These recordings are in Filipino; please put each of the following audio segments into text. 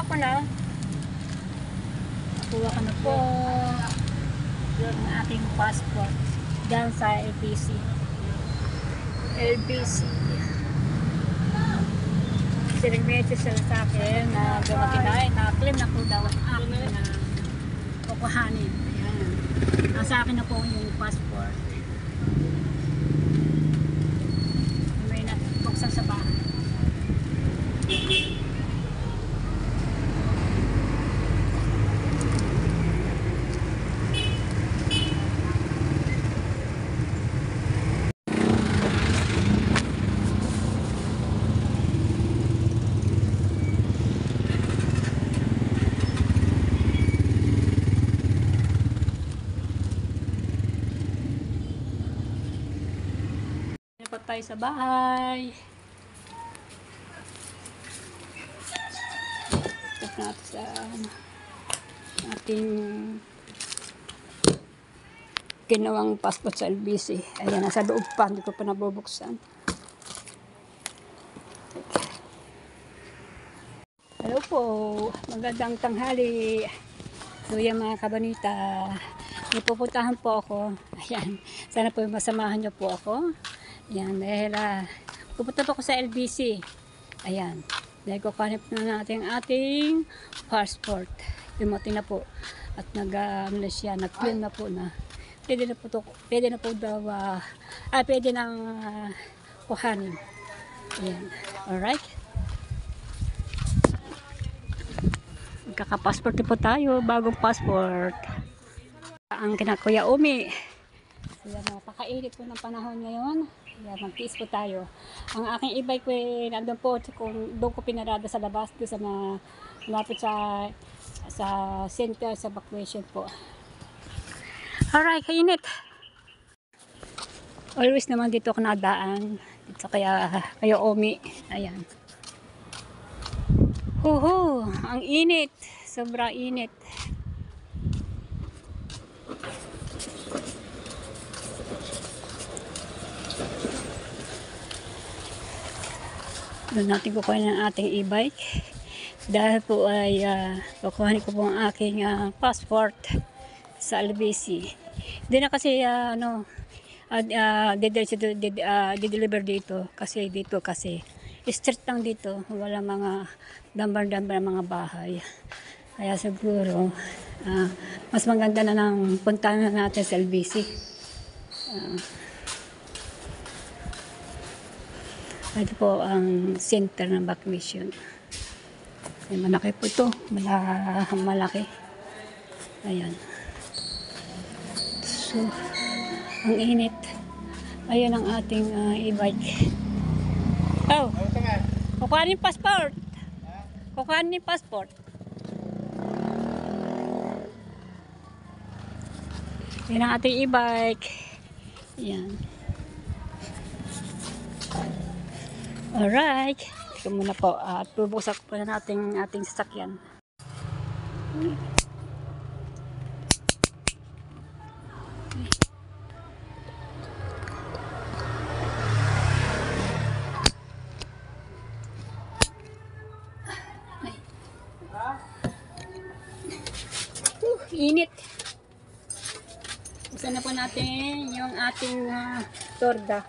ko na. Nakuha ko na po yung aking passport dyan sa LBC. Sinag-message sila sa akin na dumating na claim na po daw ang akin na kukuhanin. Ayan. Nasa akin na po yung passport. May natuksan sa bahay. Tayo sa bahay. Tapos natin sa ating ginawang passport sa LBC. Ayan, nasa loob pa. Hindi ko pa nabubuksan. Hello po. Magandang tanghali. So yan mga kabanita. May pupuntahan po ako. Ayan. Sana po masamahan niyo po ako. Ayan, dahil pupunta po ako sa LBC. Ayan, dahil kukuhanin na natin ating passport. Dumating na po. At nag-clean na po na. Pwede na po daw, pwede nang kuhanin. Ayan, alright. Magkaka-passport po tayo, bagong passport. Ang kinakuya Umi. Ayan, napakainit po ng panahon ngayon. Ayan, mag-tiis po tayo. Ang aking e-bike ko nandun po, doon ko pinarada sa labas, doon sa malapit sa center, sa evacuation po. Alright, kainit. Always naman dito ako nadaan. Dito kaya Omi. Ayan. Huhu, ang init. Sobrang init. Doon natin kukuha ng ating e-bike dahil po ay kukuhanin ko po ang aking passport sa LBC. Hindi na kasi deliver dito kasi street lang dito, wala mga dambar-dambar mga bahay, kaya siguro mas maganda na lang puntahan na natin sa LBC. Ito po ang center ng evacuation. Malaki po ito. Malaki. Ayan. So, ang init. Ayan ang ating e-bike. Oh! Kukuhanin passport. Kukuhanin passport. Ayan ang ating e-bike. Ayan. Alright. Tika muna po. Bubuksan po na natin ating sasakyan. Init. Buksan na po natin yung ating torda.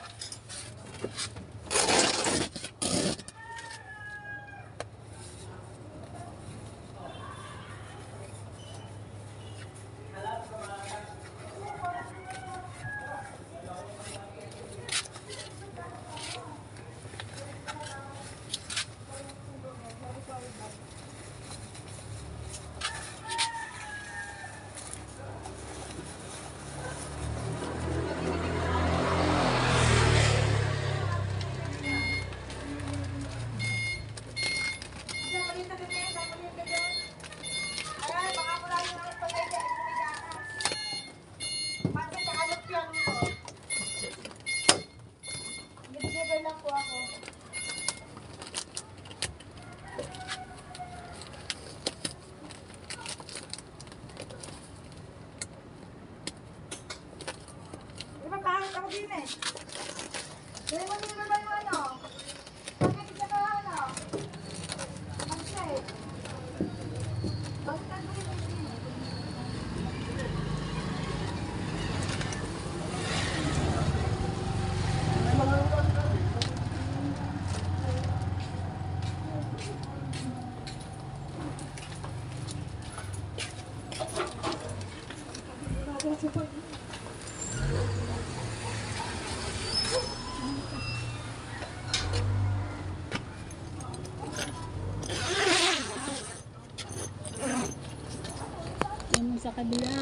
Yan mo sa kabila.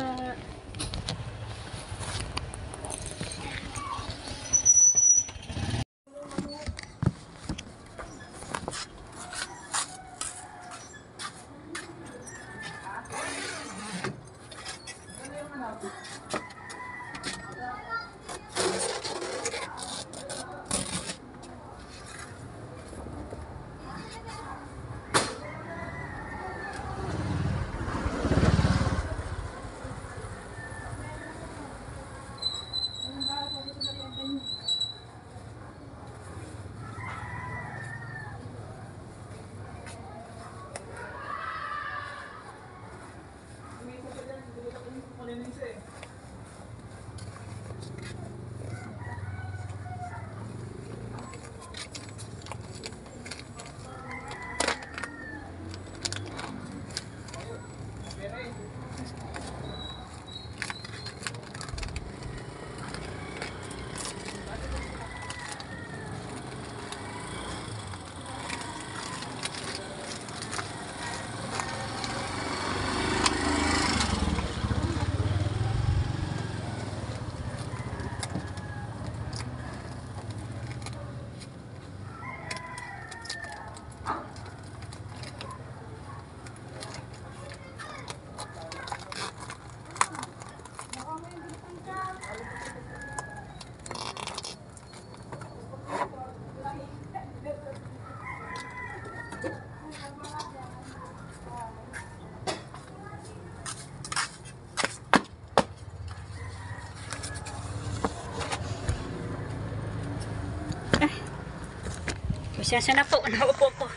Pasensya na po, naupo ko.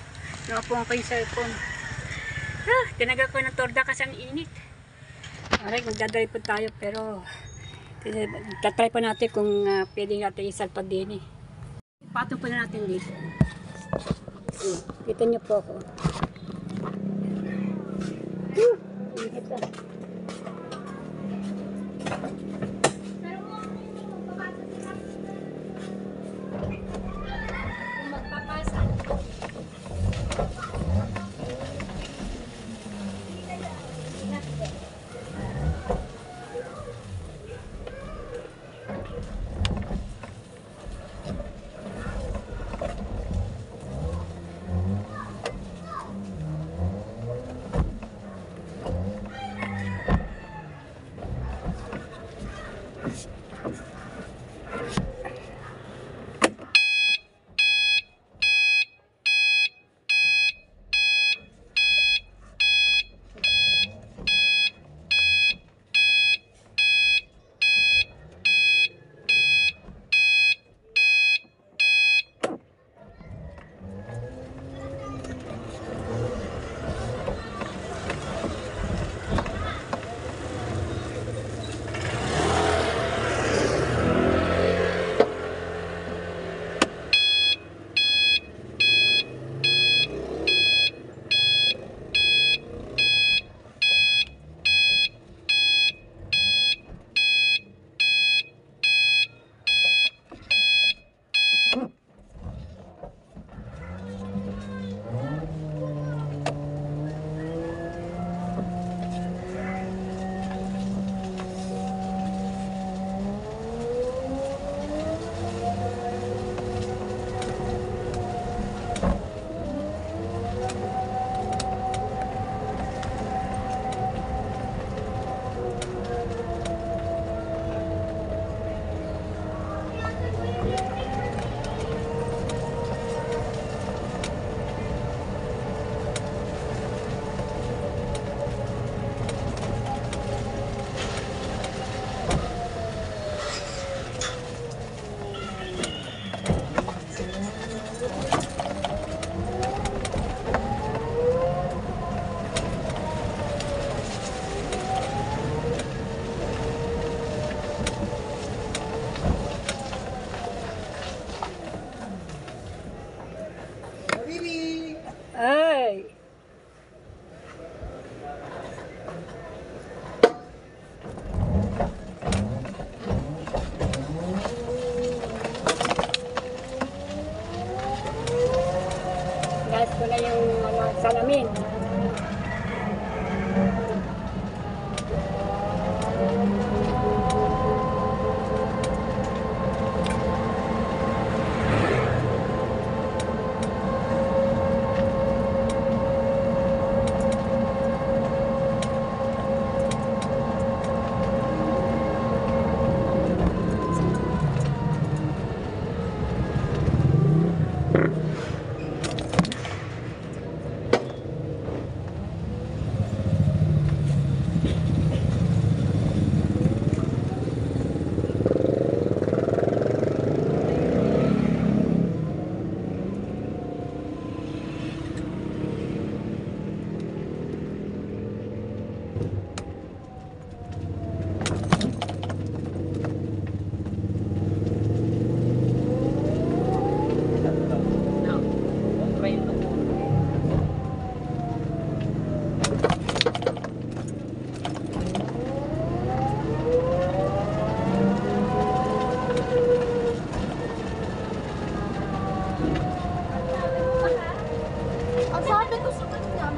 Naupo ko yung cellphone. Tinagal ko ng torda kasi ang init. Alright, magdadrive po tayo pero tatry pa natin kung pwede natin isalpag din eh. Patong po na natin dito. Kita niyo po ako. Init na. Ay! salamin. Ang sabi ko sa kanya,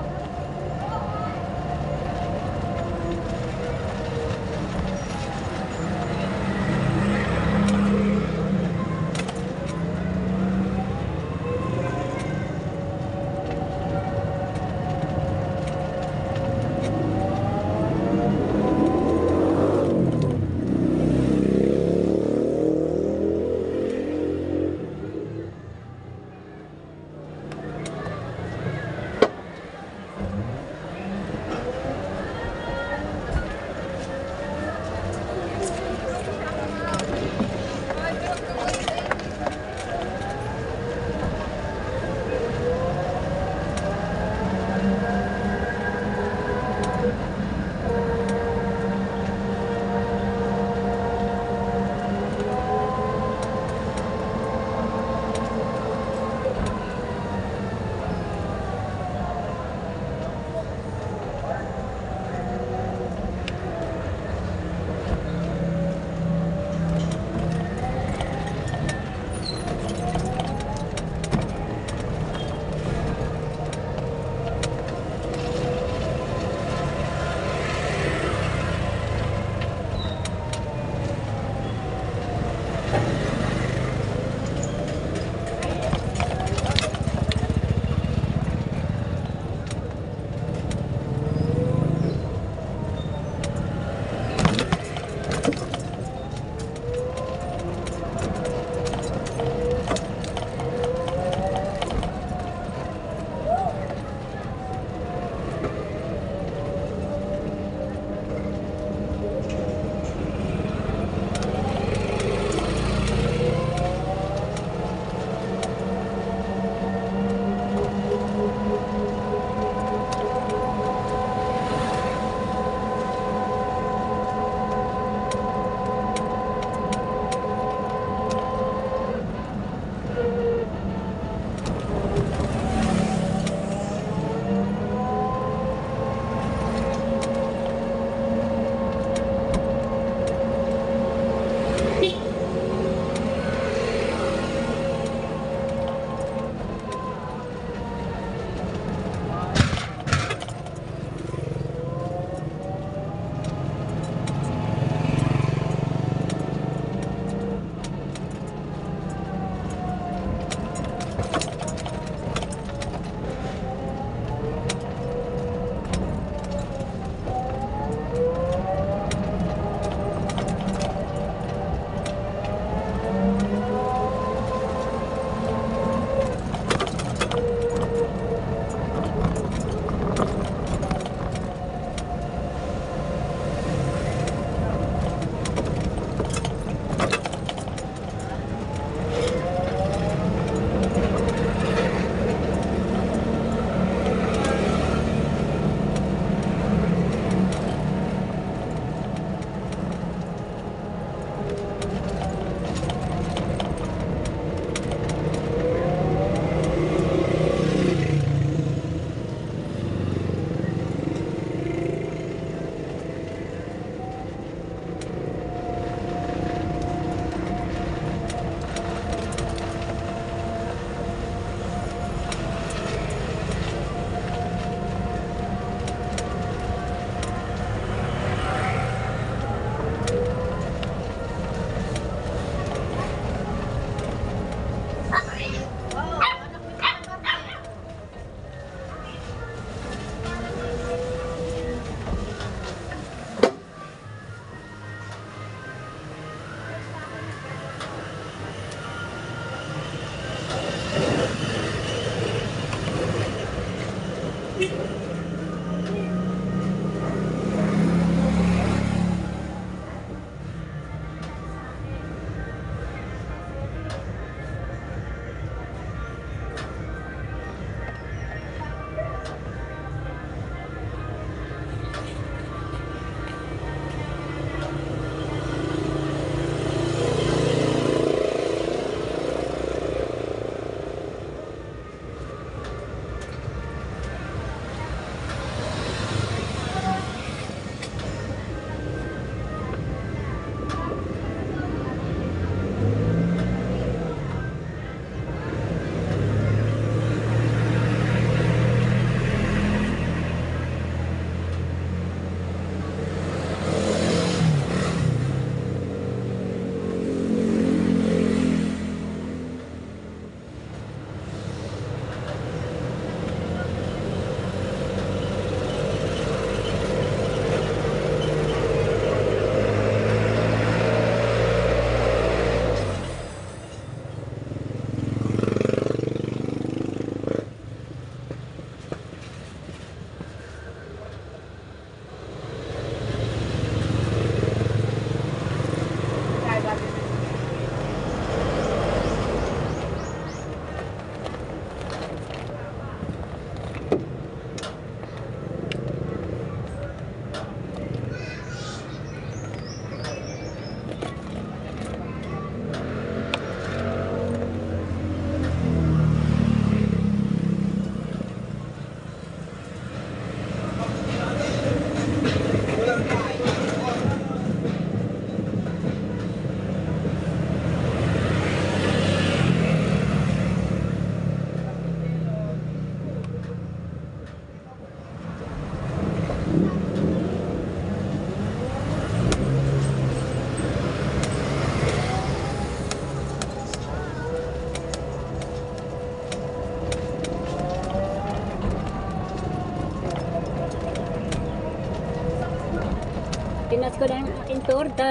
Pinas ko na yung aking torta.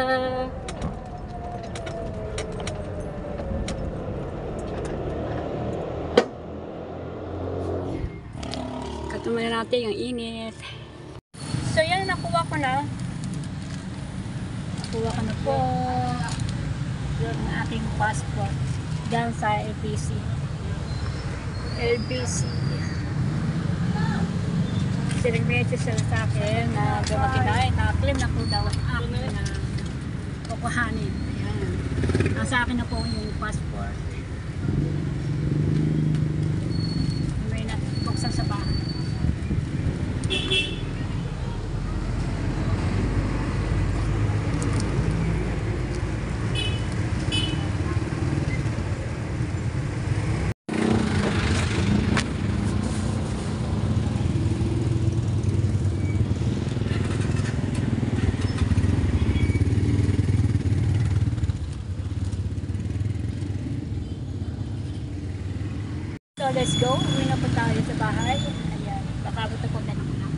Katumayan natin yung init. So yan, nakuha ko na. Nakuha ko na po yung aking passport dyan sa LBC. Sinag-message sila sa akin na dumating na na-claim na po daw ang akin na kukuhanin. Ayan. Nasa akin na po yung passport. May nabuksan sa bahay. So let's go. Uwi na po tayo sa bahay. Ayan. Baka buto po na naman.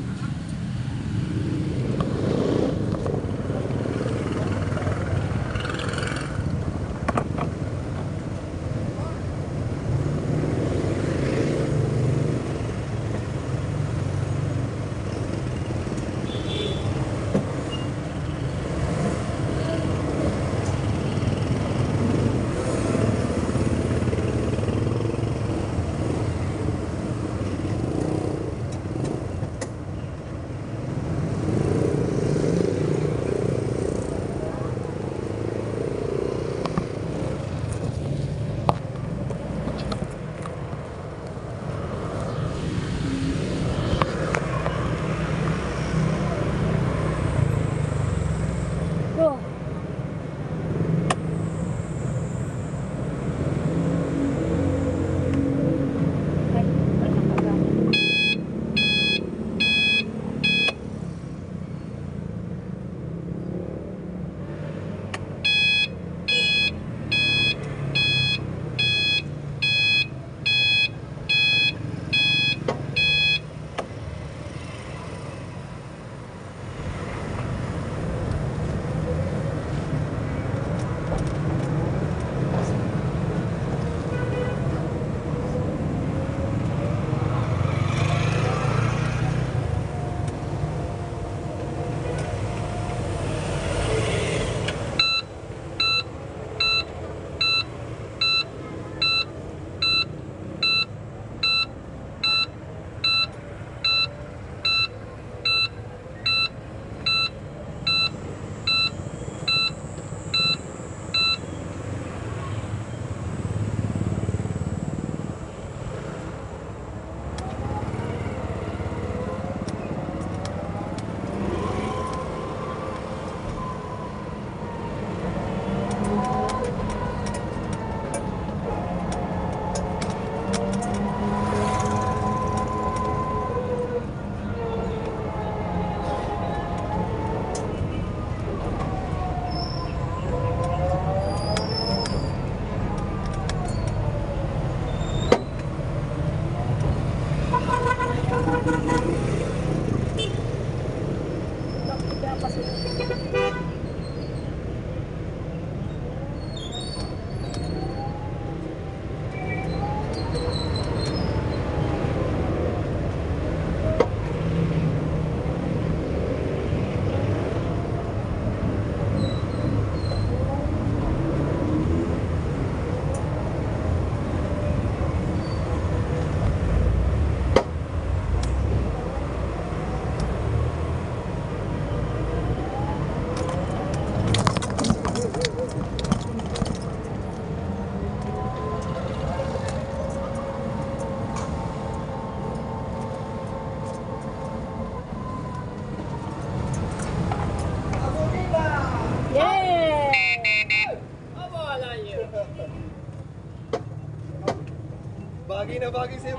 Bagay sa'yo.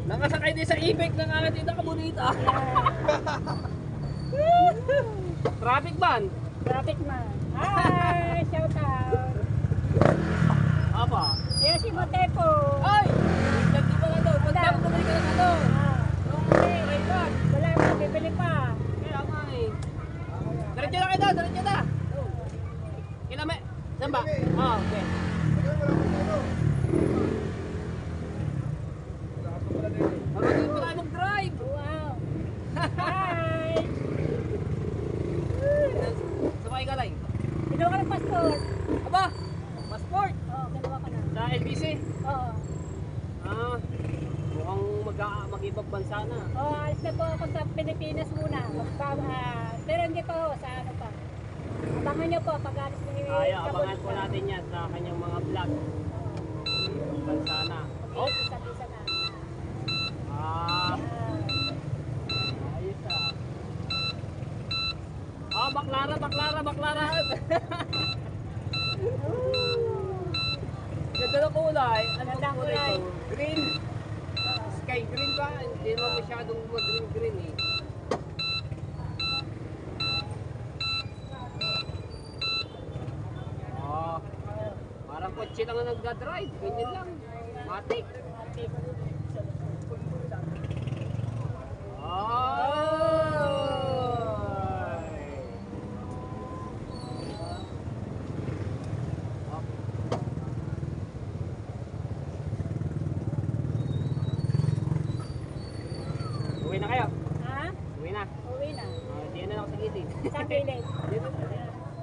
Nakasakay din sa e-bike ng aking tita Kabunita. Traffic ban. Traffic man. Hi! Shout out! Apa? Ayan si Motepo. Ay! Lagi pa nga daw. Punta mo naman ka ng ano. Okay, right back. Wala pa, bibili pa. Kaya nga eh. Diretso na kayo daw, diretso na. Kailan may... Saan ba? Ah, okay. Marunong pa tayo mag-drive. Wow! Hi! Sabay ka lang. Kinuha ka ng passport. Aba! Passport! Oo, kinuha ka na. Sa LBC? Oo. Ah, mukhang mag-ibang bansa na. Oo, alis na po ako sa Pilipinas muna. Pero hindi pa ho, sa ano pa. Abangan nyo po pag alis na ni Abangan po natin yan sa kanyang mga vlog. Ibang bansa na. Oh! Isa-isa na. Ah, ayos ah. Ah, baklara. Ganda ng kulay. Ano Ganda ang ng kulay kulay. ito? Green. Sky green ba? Hindi naman masyadong mag-green eh. Ah, parang kotse lang ang nagdadrive. Ganyan lang. Matik. Uwi na kayo? Ha? Uwi na. Uwi na. Diyan na ako sa gilid. Sa gilid.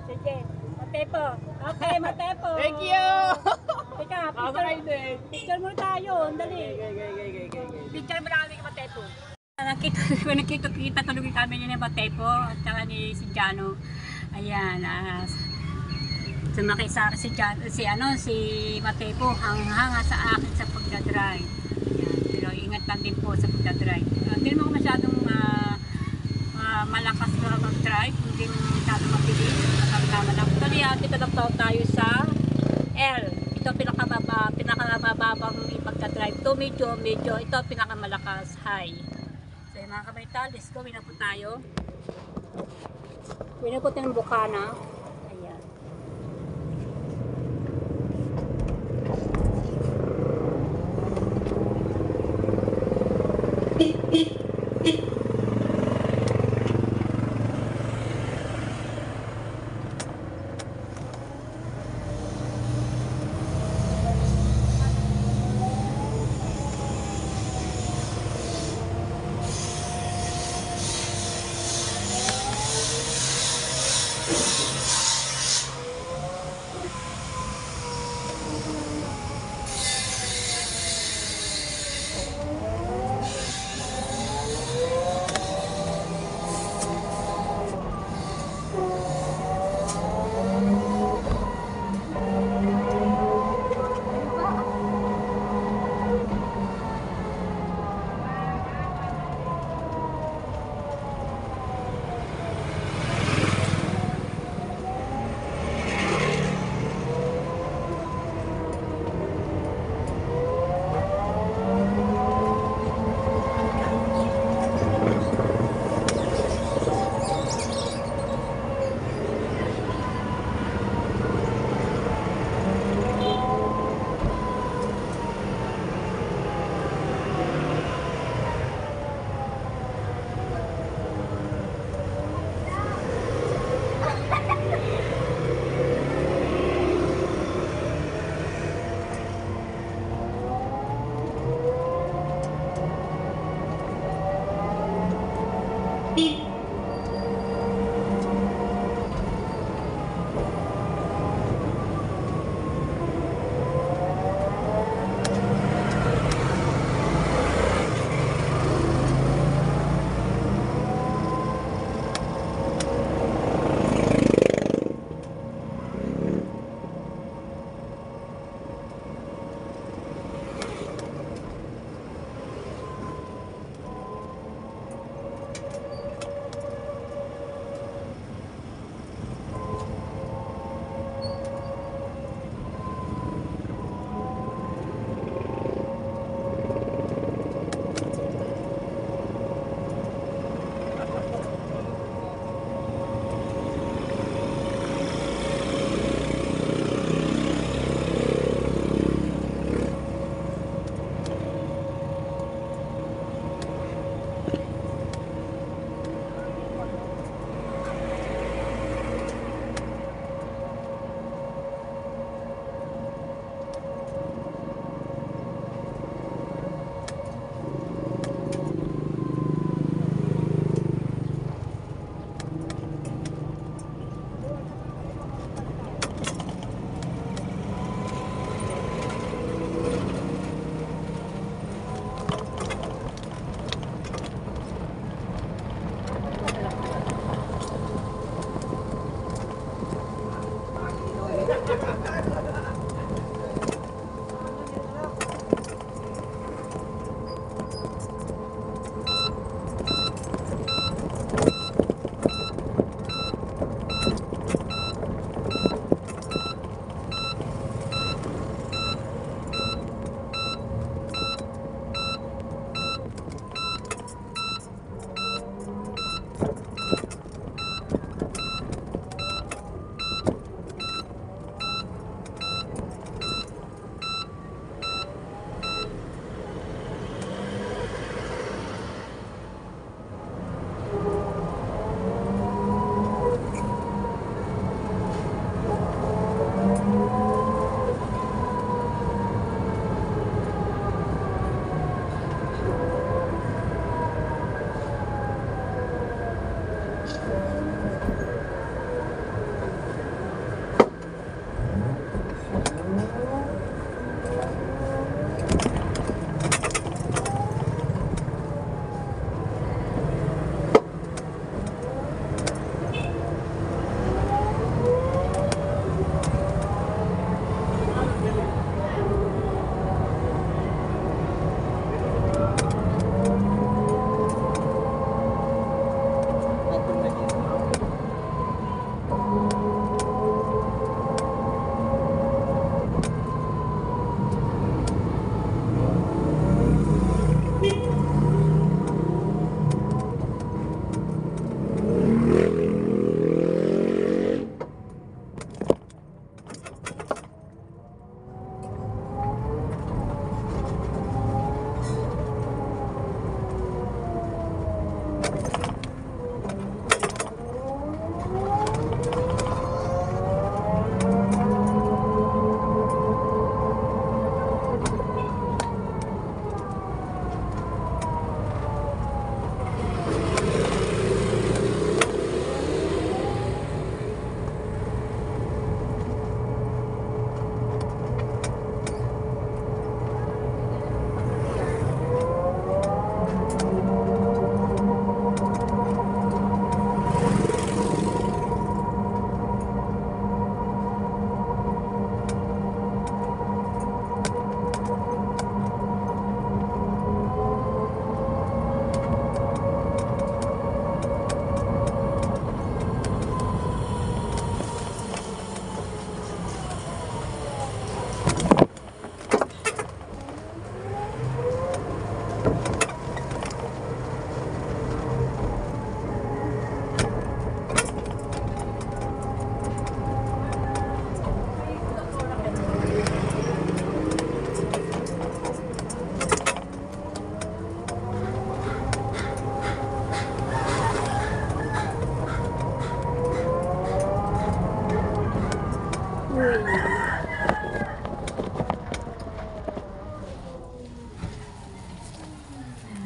Sige. Matepo. Okay, Matepo. Thank you! Teka, Kakasakay din. picture muna tayo. Dali. Okay. Picture mo na kami ni Matepo. Nakita tuloy kami ni Matepo at saka ni si Jano. Ayan, sumakay sa si Matepo hanga sa akin sa pagdadrive. Ayan, pero ingat lang din po sa pagdadrive. Hindi naman ako masyadong malakas na mag-drive, hindi masyadong mabilis. Tama lang. Actually, dito lang tayo sa L. Ito pinakamababang pagdadrive. Ito medyo, ito pinakamalakas, high. So mga kabaital, let's go. Uwi na po tayo. Uwi na po tayo ng Bukana. Ayan.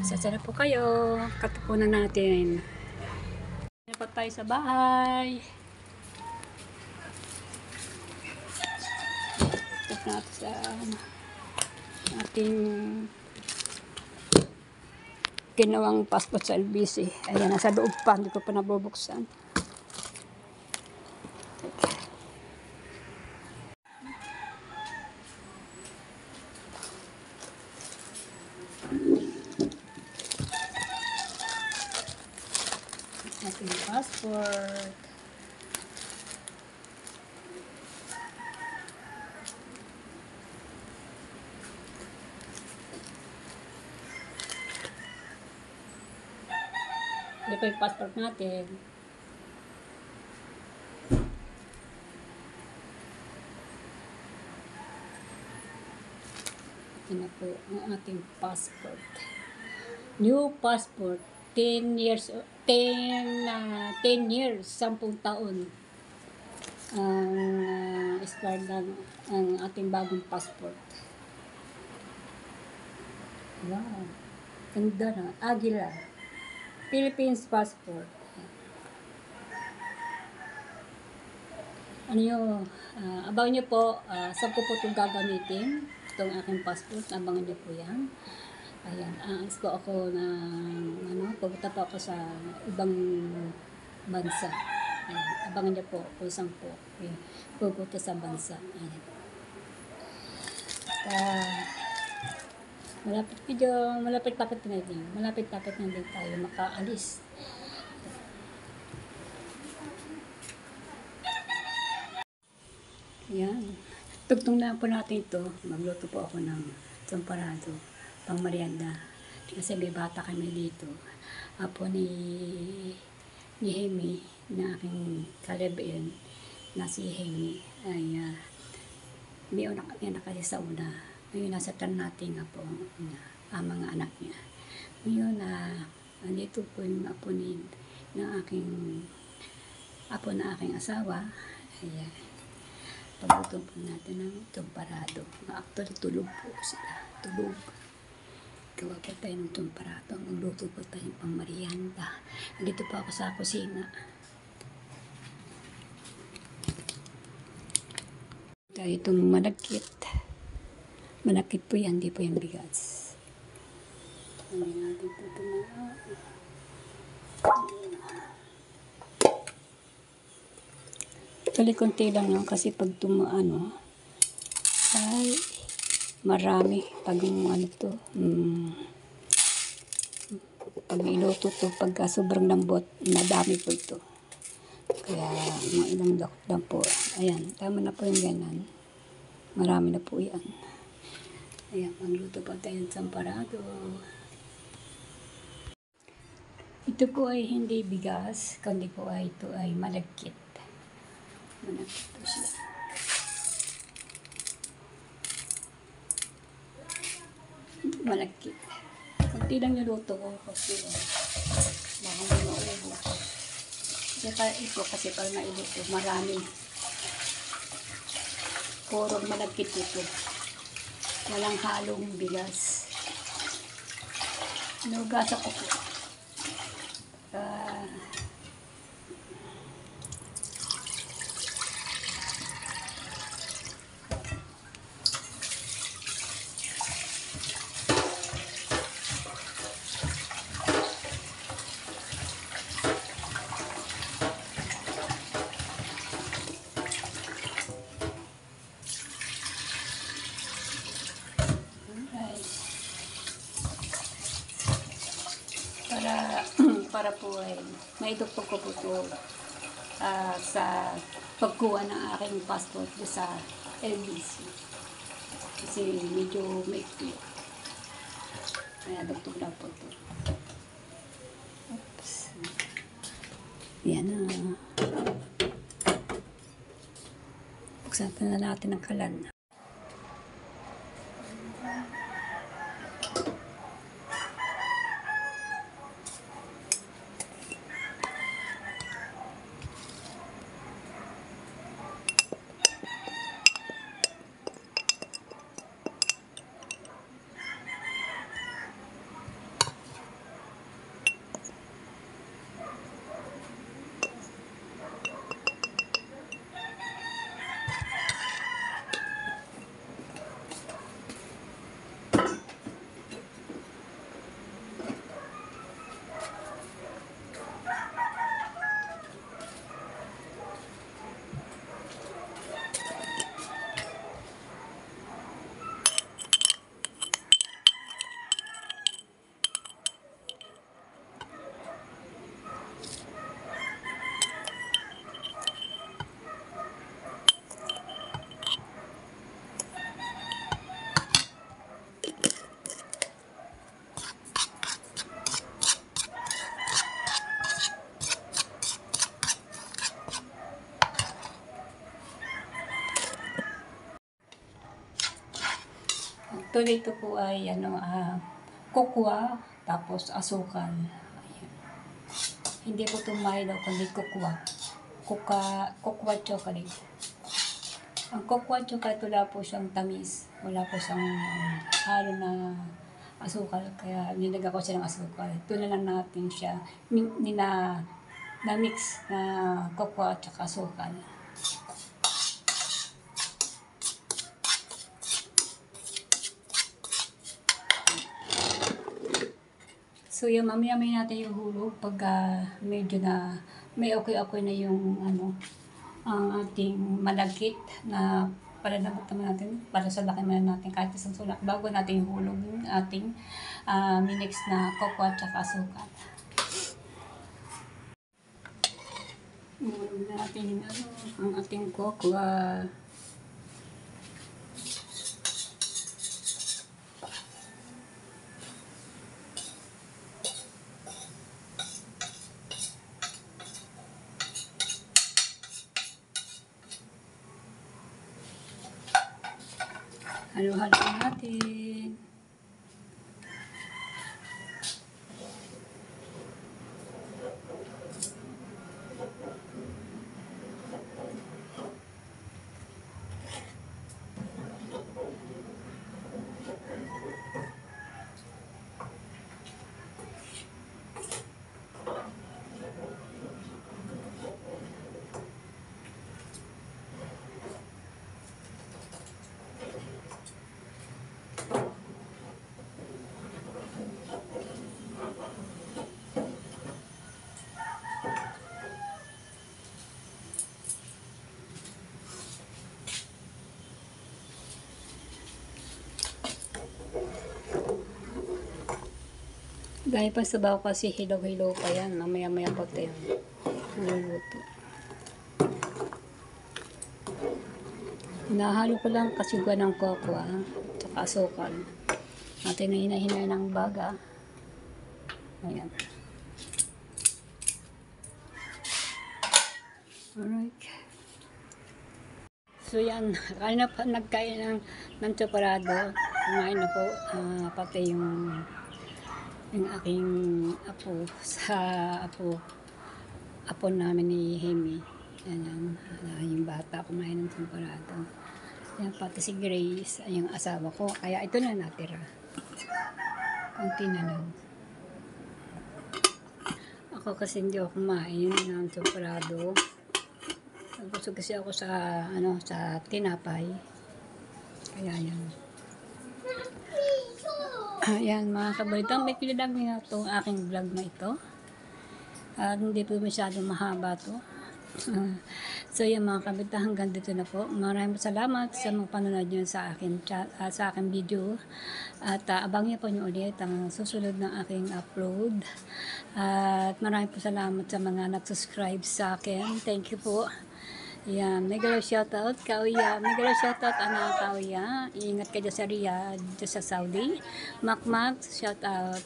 Sasana po kayo. Katupunan natin. Dapat tayo sa bahay. Tapos natin sa ating ginawang passport sa LBC. Ayan, nasa loob pa. Hindi ko pa nabubuksan. Ating passport. Ito po yung passport natin. Ito na po ang ating passport. New passport. 10 years, 10 years, 10 taon ang expired na ang ating bagong passport. Wow. Ganda na. Aguila. Philippines passport. Ano yun? Abangan nyo po, saan ko po itong gagamitin. Itong aking passport. Abangan nyo po yan. Ayan, aalis po ako ng, pupunta po ako sa ibang bansa. Ayan, abangan niyo po kung saan po pupunta sa bansa. Ayan. Malapit-lapit na din. Malapit-lapit na din tayo makaalis. Ayan. Tugtong na po natin ito. Magluto po ako ng champorado. Pang merienda. Kasi may bata kami dito. Apo ni Hemi, na aking kalibin, na si Hemi, ay may una kasi sa una. Ngayon nasa tan natin nga po ang mga anak niya. Ngayon andito po yung apo na aking asawa. Ayan. Pagluto po natin ng champorado. Actually, tulog po sila. Tulog. Gawa po tayo ng champorado. Magluto po tayo pang merienda. Dito po ako sa kusina. Tayo itong malagkit. Malagkit po yan, hindi po yung bigas. Hindi natin po ito na. Actually, konti lang yun kasi pag tumaano ay marami pag pag iluto to, pagka sobrang lambot, madami po ito. Kaya mga ilang dakot lang po. Ayan, tama na po yung ganan. Marami na po yan. Ayan, magluto pa tayo ng champorado. Ito po ay hindi bigas, kundi po ay ito ay malagkit. Malagkit po siya. Malagkit. Kunti lang niluto ko kasi baka may maubos. Kasi ito kasi pag nailuto, marami. Puro malagkit ito. Walang halong bigas. Nugasan ko po. Para po ay maidugtog ko po ito sa pagkuha ng aking passport sa LBC. Kasi medyo maikli. Kaya dugtog lang po ito. Oops. Yan na. Buksan na natin ang kalan. Ito po ay kokwa, tapos asukal. Ayan. Hindi po ito Milo, kundi kokwa. Kokwa chocolate. Ang kokwa chocolate, wala po siyang tamis. Wala po siyang halo na asukal. Kaya nilagay ko siya ng asukal. Ito na lang natin siya na mix na kokwa at saka asukal. So yung mamaya-maya natin yung hulog pag medyo na may okay na yung ang ating malagkit na palalabot naman natin para sa laki man natin kahit isang sulak bago natin hulog yung ating minix na cocoa at saka asukal. Hulog natin yung ang ating cocoa. Halo-halo natin. Dahil pa sa bawa kasi hilaw-hilaw pa yan. Mamaya-maya pa ito yan. Naluluto. Hinahalo ko lang kasi gawa ng cocoa at saka asukal. Natin na hinahinay ng baga. Ayan. Alright. So yan. Kanina pa nagkain ng tsokolado. Kumain ako. Pati yung aking apo apo namin ni Hemi. Yan, yung bata kumain ng temporado. Yan, pati si Grace, yung asawa ko. Kaya ito na natira. Konti na lang. Ako kasi hindi ako kumain ng temporado. Gusto kasi ako sa sa tinapay. Kaya yan. Ayan mga kabalitang, may kililang nga itong aking vlog na ito. Hindi po masyadong mahaba to. So yan mga kabalitang, hanggang dito na po. Maraming salamat sa mga panonood nyo sa aking video. At abangan po nyo ulit ang susunod ng aking upload. At maraming po salamat sa mga nag-subscribe sa akin. Thank you po. Yan, mega shoutout Kauya, mega shoutout anak Kauya, ingat ka dyan sa Riyadh, dyan sa Saudi. Makmak, shoutout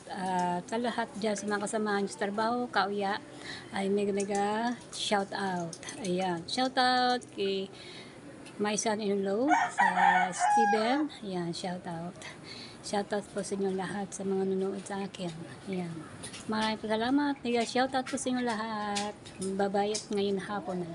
sa lahat dyan sa mga kasamahan nyo sa trabaho, Kauya, ay mega shoutout. Ayan, shoutout kay my son-in-law, sa Steven, ayan, shoutout. Shoutout po sa inyo lahat sa mga nanonood sa akin. Ayan, maraming salamat, mega shoutout po sa inyo lahat. Babayat ngayon hapon na.